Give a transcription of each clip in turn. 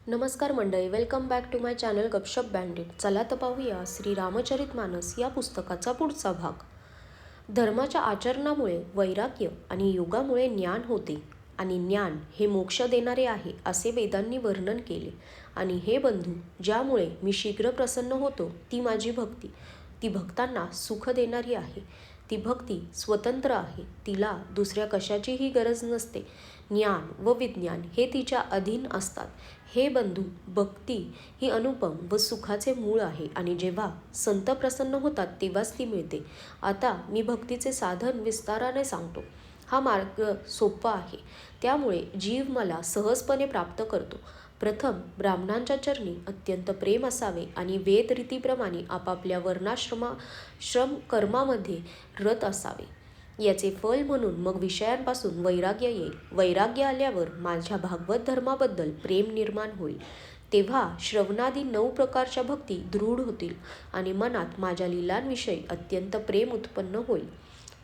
नमस्कार मंडळी, welcome back to my channel Gapshap bandit. चला तर पाहूया श्री रामचरितमानस या पुस्तकाचा पुढचा भाग. धर्माच्या आचरणामुळे वैराग्य आणि योगामुळे ज्ञान होते आणि ज्ञान हे मोक्ष देणारे आहे असे वेदांनी वर्णन केले. आणि हे बंधू, ज्यामुळे मी शीघ्र प्रसन्न होतो ती माझी भक्ती. ती भक्तांना सुख देणारी आहे. ती भक्ती स्वतंत्र आहे. तिला दुसऱ्या कशाचीही गरज नसते. ज्ञान व विज्ञान हे तिच्या अधीन असतात. हे बंधू, भक्ती ही अनुपम व सुखाचे मूळ आहे आणि जेव्हा संत प्रसन्न होतात तेव्हाच ती मिळते. आता मी भक्तीचे साधन विस्ताराने सांगतो. हा मार्ग सोपा आहे, त्यामुळे जीव मला सहजपणे प्राप्त करतो. प्रथम ब्राह्मणांच्या चरणी अत्यंत प्रेम असावे आणि वेद रीतीप्रमाणे आपापल्या श्रम कर्मामध्ये रत असावे. याचे फल म्हणून मग विषयांपासून वैराग्य येईल. वैराग्य आल्यावर माझ्या भागवत धर्माबद्दल प्रेम निर्माण होईल. तेव्हा श्रवणादी 9 प्रकारच्या भक्ती दृढ होतील आणि मनात माझ्या लीलांविषयी अत्यंत प्रेम उत्पन्न होईल.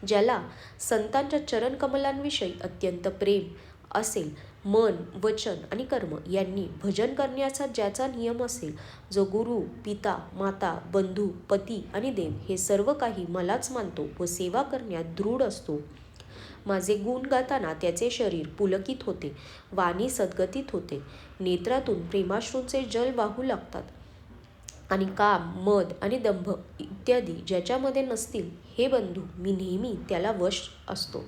ज्याला संतांच्या चरणकमलांविषयी अत्यंत प्रेम असेल, मन, वचन आणि कर्म यांनी भजन करण्याचा ज्याचा नियम असेल, जो गुरु, पिता, माता, बंधू, पती आणि देव हे सर्व काही मलाच मानतो व सेवा करण्यात दृढ असतो, माझे गुण गाताना त्याचे शरीर पुलकित होते, वाणी सद्गतीत होते, नेत्रातून प्रेमाश्रूंचे जल वाहू लागतात आणि काम, मद आणि दंभ इत्यादी ज्याच्यामध्ये नसतील, हे बंधू, मी नेहमी त्याला वश असतो.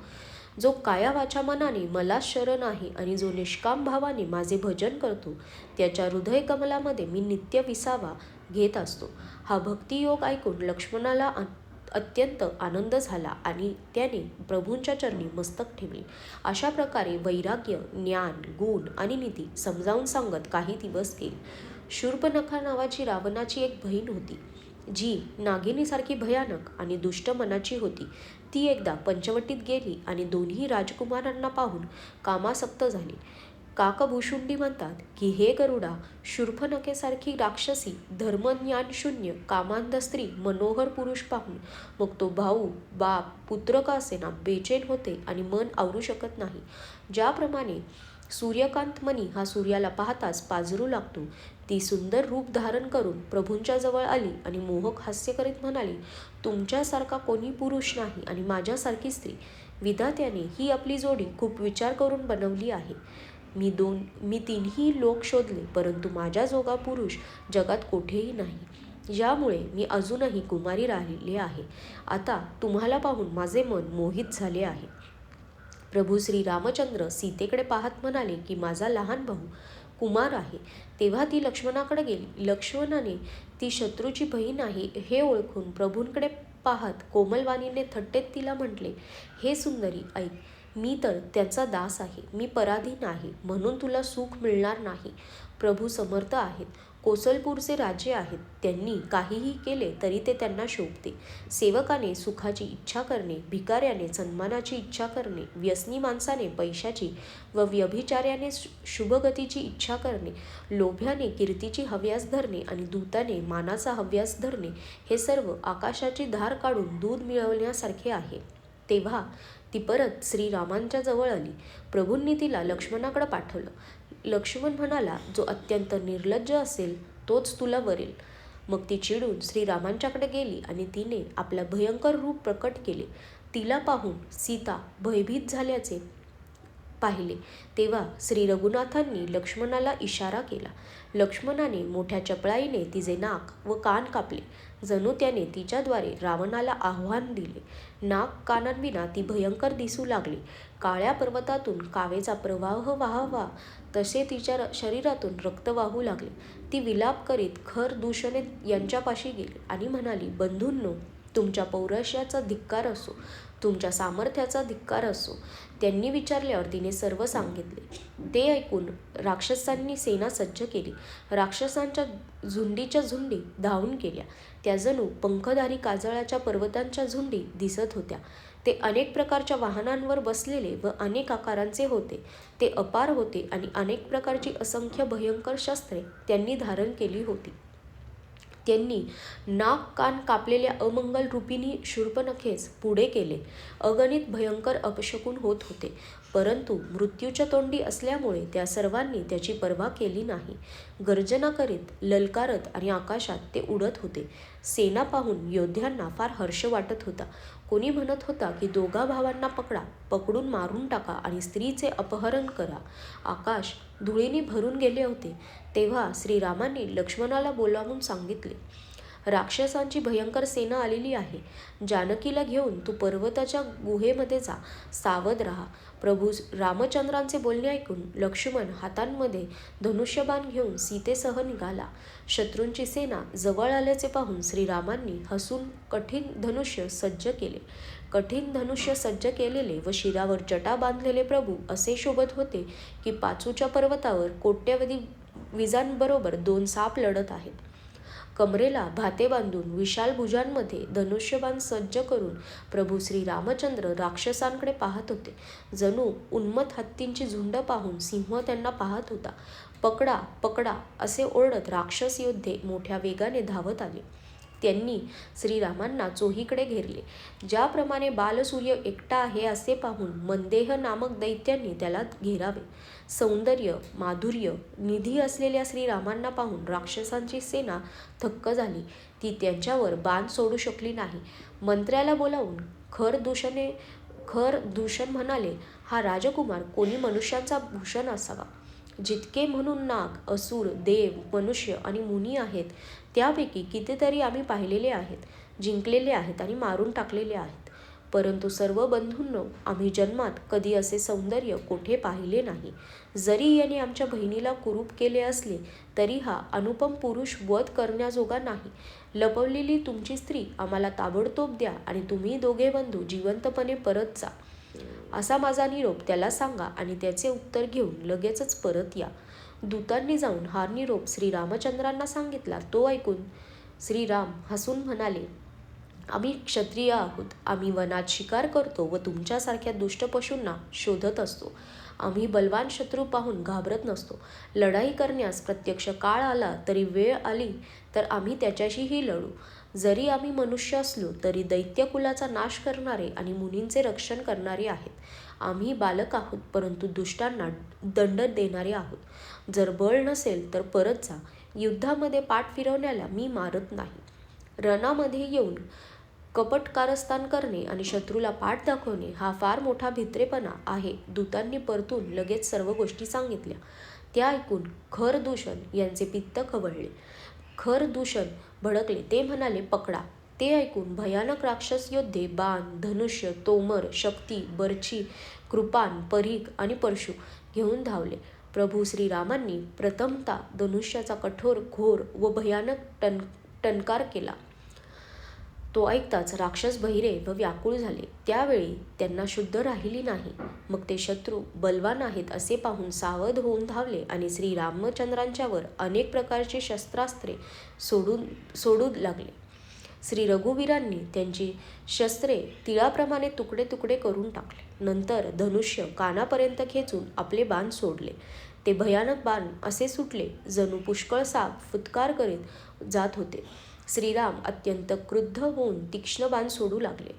जो काया वाचा मनाने मला शरण आहे आणि जो निष्काम भावाने माझे भजन करतो, त्याच्या हृदय कमलामध्ये मी नित्य विसावा घेत असतो. हा भक्तियोग ऐकून लक्ष्मणाला अत्यंत आनंद झाला आणि त्याने प्रभूंच्या चरणी मस्तक ठेवले. अशा प्रकारे वैराग्य, ज्ञान, गुण आणि नीती समजावून सांगत काही दिवस गेले. शूर्पणखा नावाची रावणाची एक बहीण होती, जी नागिनीसारखी भयानक आणि दुष्ट मनाची होती. ती एकदा पंचवटीत गेली आणि दोन्ही राजकुमारांना पाहून कामासक्त झाली. काकभूषुंडी म्हणतात की, हे गरुडा, शूर्पणखेसारखी राक्षसी धर्मज्ञानशून्य कामांध स्त्री मनोहर पुरुष पाहून मग तो भाऊ, बाप, पुत्र का असेना बेचैन होते आणि मन आवरू शकत नाही. ज्याप्रमाणे सूर्यकांत मणी हा सूर्याला पाहताच पाझरू लागतो, ती सुंदर रूप धारण करून प्रभूंच्या जवळ आली आणि मोहक हास्य करीत म्हणाली, तुमच्यासारखा कोणी पुरुष नाही आणि माझ्यासारखी स्त्री. विधात्याने ही आपली जोडी खूप विचार करून बनवली आहे. मी 3ही लोक शोधले, परंतु माझ्या जोगा पुरुष जगात कोठेही नाही. ज्यामुळे मी अजूनही कुमारी राहिली आहे. आता तुम्हाला पाहून माझे मन मोहित झाले आहे. प्रभू श्री रामचंद्र सीतेकडे पाहत म्हणाले की, माझा लहान भाऊ कुमार आहे. तेव्हा ती लक्ष्मणाकडे गेली. लक्ष्मणाने ती शत्रूची बहीण आहे हे ओळखून प्रभूंकडे पाहत कोमलवाणीने थट्टेत तिला म्हटले, हे सुंदरी, ऐक, मी तर त्यांचा दास आहे. मी पराधीन आहे, म्हणून तुला सुख मिळणार नाही. प्रभू समर्थ आहेत, कोसलपूरचे राजे आहेत. त्यांनी काहीही केले तरी ते त्यांना शोभते. सेवकाने सुखाची इच्छा करणे, भिकाऱ्याने सन्मानाची इच्छा करणे, व्यसनी माणसाने पैशाची व व्यभिचार्याने शुभगतीची इच्छा करणे, लोभ्याने कीर्तीची हव्यास धरणे आणि दूताने मानाचा हव्यास धरणे, हे सर्व आकाशाची धार काढून दूध मिळवण्यासारखे आहे. तेव्हा ती परत श्रीरामांच्या जवळ आली. प्रभूंनी तिला लक्ष्मणाकडे पाठवलं. लक्ष्मण म्हणाला, जो अत्यंत निर्लज्ज असेल तोच तुला वरेल. मग ती चिडून श्रीरामांच्याकडे गेली आणि तिने आपला भयंकर रूप प्रकट केले. तिला पाहून सीता भयभीत झाल्याचे पाहिले. तेव्हा श्री रघुनाथांनी लक्ष्मणाला इशारा केला. लक्ष्मणाने मोठ्या चपळाईने तिचे नाक व कान कापले, जणू त्याने तिच्याद्वारे रावणाला आव्हान दिले. नाक कानांविना ती भयंकर दिसू लागली. काळ्या पर्वतातून कावेचा प्रवाह वाहावा तसे तिच्या शरीरातून रक्त वाहू लागले. ती विलाप करीत खर दूषणे यांच्यापाशी गेली आणि म्हणाली, बंधूंनो, तुमच्या पौरुषाचा धिक्कार असो, तुमच्या सामर्थ्याचा धिक्कार असो. त्यांनी विचारल्यावर तिने सर्व सांगितले. ते ऐकून राक्षसांनी सेना सज्ज केली. राक्षसांच्या झुंडीच्या झुंडी धावून गेल्या. त्या जणू पंखधारी काजळाच्या पर्वतांच्या झुंडी दिसत होत्या. ते अनेक प्रकारच्या वाहनांवर बसलेले व अनेक आकारांचे होते. ते अपार होते आणि अनेक प्रकारची असंख्य भयंकर शस्त्रे त्यांनी धारण केली होती. त्यांनी नाक कान कापलेल्या अमंगल रूपिणी शूर्पणखेस पुढे केले. अगणित भयंकर अपशकुन होत होते. परंतु मृत्यूच्या तोंडी असल्यामुळे त्या सर्वांनी त्याची पर्वा केली नाही. गर्जना करीत, ललकारत आणि आकाशात ते उडत होते. सेना पाहून योद्ध्यांना फार हर्ष वाटत होता. कोणी म्हणत होता की दोघा भावांना पकडा, पकडून मारून टाका आणि स्त्रीचे अपहरण करा. आकाश धुळीने भरून गेले होते. तेव्हा श्रीरामांनी लक्ष्मणाला बोलावून सांगितले, राक्षसांची भयंकर सेना आलेली आहे. जानकीला घेऊन तू पर्वताच्या गुहेमध्ये जा. सावध राहा. प्रभू रामचंद्रांचे बोलणे ऐकून लक्ष्मण हातांमध्ये धनुष्यबाण घेऊन सीतेसह निघाला. शत्रूंची सेना जवळ आल्याचे पाहून श्रीरामांनी हसून कठीण धनुष्य सज्ज केले. कठीण धनुष्य सज्ज केलेले व शिरावर जटा बांधलेले प्रभू असे शोभत होते की पाचूच्या पर्वतावर कोट्यवधी विजांबरोबर 2 साप लढत आहेत. कमरेला भाते बांधून विशाल भुजांमध्ये धनुष्यबाण सज्ज करून प्रभू श्री रामचंद्र राक्षसांकडे पाहत होते. जणू उन्मत्त हत्तींची झुंड पाहून सिंह त्यांना पाहत होता. पकडा, पकडा असे ओरडत राक्षस योद्धे मोठ्या वेगाने धावत आले. त्यांनी श्रीरामांना चोहीकडे घेरले. ज्याप्रमाणे बालसूर्य एकटा आहे असे पाहून मंदेह नामक दैत्यांनी त्याला घेरावे. सौंदर्य, माधुर्य, निधी असलेल्या श्रीरामांना पाहून राक्षसांची सेना थक्क झाली. ती त्यांच्यावर बाण सोडू शकली नाही. मंत्र्याला बोलावून खर दूषण म्हणाले, हा राजकुमार कोणी मनुष्यांचा भूषण असावा. जितके म्हणून नाग, असुर, देव, मनुष्य आणि मुनी आहेत त्यापैकी कितीतरी आम्ही पाहिलेले आहेत, जिंकलेले आहेत आणि मारून टाकलेले आहेत. परंतु सर्व बंधूंनो, आम्ही जन्मात कधी असे सौंदर्य कोठे पाहिले नाही. जरी याने आमच्या बहिणीला कुरूप केले असले तरी हा अनुपम पुरुष वध करण्याजोगा नाही. लपवलेली तुमची स्त्री आम्हाला ताबडतोब द्या आणि तुम्ही दोघे बंधू जिवंतपणे परत जा, असा माझा निरोप त्याला सांगा आणि त्याचे उत्तर घेऊन लगेचच परत या. दूतांनी जाऊन हा निरोप श्रीरामचंद्रांना सांगितला. तो ऐकून श्रीराम हसून म्हणाले, आम्ही क्षत्रिय आहोत. आम्ही वनात शिकार करतो व तुमच्यासारख्या दुष्ट पशूंना शोधत असतो. आम्ही बलवान शत्रू पाहून घाबरत नसतो. लढाई करण्यास प्रत्यक्ष काळ आला तरी वेळ आली तर आम्ही त्याच्याशीही लढू. जरी आम्ही मनुष्य असलो तरी दैत्यकुलाचा नाश करणारे आणि मुनींचे रक्षण करणारे आहेत. आम्ही बालक आहोत परंतु दुष्टांना दंड देणारे आहोत. जर बळ नसेल तर परत जा. युद्धामध्ये पाठ फिरवण्याला मी मारत नाही. रणामध्ये येऊन कपटकारस्थान करणे आणि शत्रूला पाठ दाखवणे हा फार मोठा भित्रेपणा आहे. दूतांनी परतून लगेच सर्व गोष्टी सांगितल्या. त्या ऐकून खरदूषण यांचे पित्त खवळले. खरदूषण भडकले. ते म्हणाले, पकडा. ते ऐकून भयानक राक्षस योद्धे बाण, धनुष्य, तोमर, शक्ती, बर्ची, कृपान, परीघ आणि परशु घेऊन धावले. प्रभू श्रीरामांनी प्रथमतः धनुष्याचा कठोर, घोर व भयानक टणकार केला. तो ऐकताच राक्षस बहिरे व व्याकुळ झाले. त्यावेळी त्यांना शुद्ध राहिली नाही. मग ते शत्रू बलवान आहेत असे पाहून सावध होऊन धावले आणि श्रीरामचंद्रांच्यावर अनेक प्रकारची शस्त्रास्त्रे सोडू लागले. श्री रघुवीरांनी त्यांची शस्त्रे तिळाप्रमाणे तुकडे तुकडे करून टाकले. नंतर धनुष्य कानापर्यंत खेचून आपले बाण सोडले. ते भयानक बाण असे सुटले जणू पुष्कळ साप फुत्कार करीत जात होते. श्रीराम अत्यंत क्रुद्ध होऊन तीक्ष्ण बाण सोडू लागले.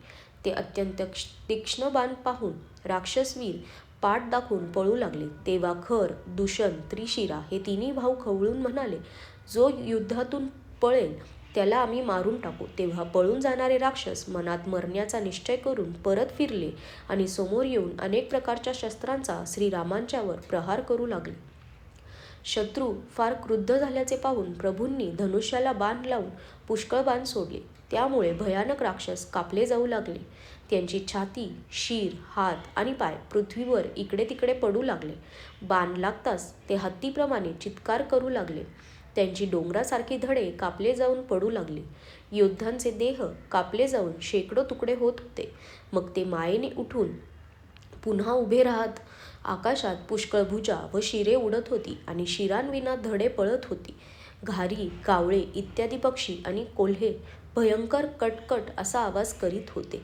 ते अत्यंत तीक्ष्ण बाण पाहून राक्षसवीर पाठ दाखवून पळू लागले. तेव्हा खर, दूषण, त्रिशिरा हे तिन्ही भाऊ खवळून म्हणाले, जो युद्धातून पळेल त्याला आम्ही मारून टाकू. तेव्हा पळून जाणारे राक्षस मनात मरण्याचा निश्चय करून परत फिरले आणि समोर येऊन अनेक प्रकारच्या शस्त्रांचा श्रीरामांच्यावर प्रहार करू लागले. शत्रू फार क्रुद्ध झाल्याचे पाहून प्रभूंनी धनुष्याला बाण लावून पुष्कळ बाण सोडले. त्यामुळे भयानक राक्षस कापले जाऊ लागले. त्यांची छाती, शीर, हात आणि पाय पृथ्वीवर इकडे तिकडे पडू लागले. बाण लागताच ते हत्तीप्रमाणे चित्कार करू लागले. त्यांची डोंगरासारखी धडे कापले जाऊन पडू लागली. योद्ध्यांचे देह कापले जाऊन शेकडो तुकडे होत होते. मग ते मायेने उठून पुन्हा उभे राहत. आकाशात पुष्कळ भुजा व शिरे उडत होती आणि शिरांविना धडे पळत होती. घारी, कावळे इत्यादी पक्षी आणि कोल्हे भयंकर कटकट असा आवाज करीत होते.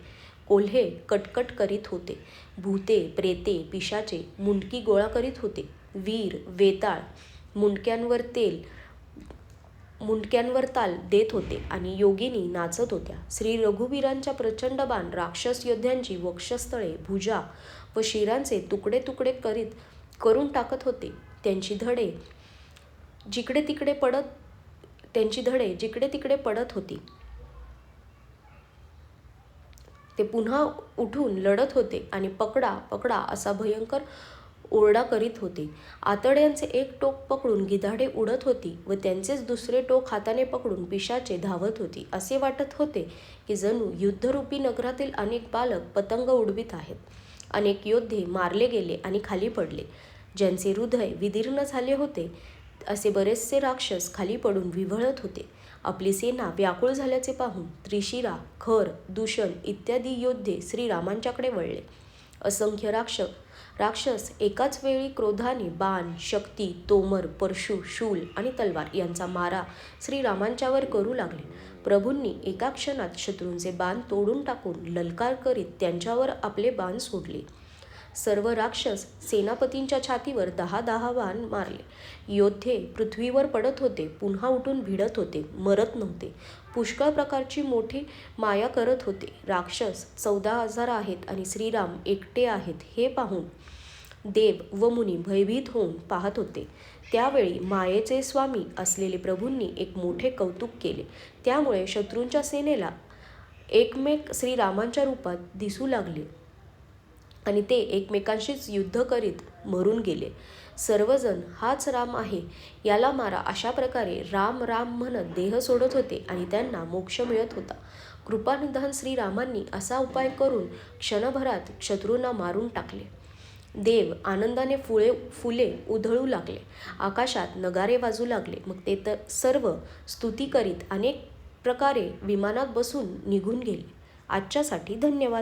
कोल्हे कटकट करीत होते. भूते, प्रेते, पिशाचे मुंडकी गोळा करीत होते. वीर, वेताळ मुंडक्यांवर तेल मुंडक्यांवर ताल देत होते आणि योगिनी नाचत होत्या. श्री रघुवीरांच्या प्रचंड बाण राक्षस योद्ध्यांची वक्षस्थळे, भुजा व शिरांचे तुकडे तुकडे करून टाकत होते. त्यांची धडे जिकडे तिकडे पडत होती. ते पुन्हा उठून लढत होते आणि पकडा पकडा असा भयंकर ओरडा करीत होते. आतड्यांचे एक टोक पकडून गिधाडे उडत होती व त्यांचेच दुसरे टोक हाताने पकडून पिशाचे धावत होती. असे वाटत होते की जणू युद्धरूपी नगरातील अनेक बालक पतंग उडवीत आहेत. अनेक योद्धे मारले गेले आणि खाली पडले. ज्यांचे हृदय विदीर्ण झाले होते असे बरेचसे राक्षस खाली पडून विव्हळत होते. आपली सेना व्याकुळ झाल्याचे पाहून त्रिशिरा, खर, दूषण इत्यादी योद्धे श्रीरामांच्याकडे वळले. असंख्य राक्षस एकाच वेळी क्रोधाने बाण, शक्ती, तोमर, परशु, शूल आणि तलवार यांचा मारा श्रीरामांच्यावर करू लागले. प्रभूंनी एका क्षणात शत्रूंचे बाण तोडून टाकून ललकार करीत त्यांच्यावर आपले बाण सोडले. सर्व राक्षस सेनापतींच्या छातीवर 10 बाण मारले. योद्धे पृथ्वीवर पडत होते, पुन्हा उठून भिडत होते, मरत नव्हते. पुष्कळ प्रकारची मोठी माया करत होते. राक्षस 14,000 आहेत आणि श्रीराम एकटे आहेत हे पाहून देव व मुनी भयभीत होऊन पाहत होते. त्यावेळी मायेचे स्वामी असलेले प्रभूंनी एक मोठे कौतुक केले. त्यामुळे शत्रूंच्या सेनेला एकमेक श्रीरामांच्या रूपात दिसू लागले आणि ते एकमेकांशीच युद्ध करीत मरून गेले. सर्वजण हाच राम आहे, याला मारा अशा प्रकारे राम राम म्हणत देह सोडत होते आणि त्यांना मोक्ष मिळत होता. कृपानिधान श्रीरामांनी असा उपाय करून क्षणभरात शत्रूंना मारून टाकले. देव आनंदाने फुले उधळू लागले. आकाशात नगारे वाजू लागले. मग ते सर्व स्तुती करीत अनेक प्रकारे विमानात बसून निघून गेले. आजच्यासाठी धन्यवाद.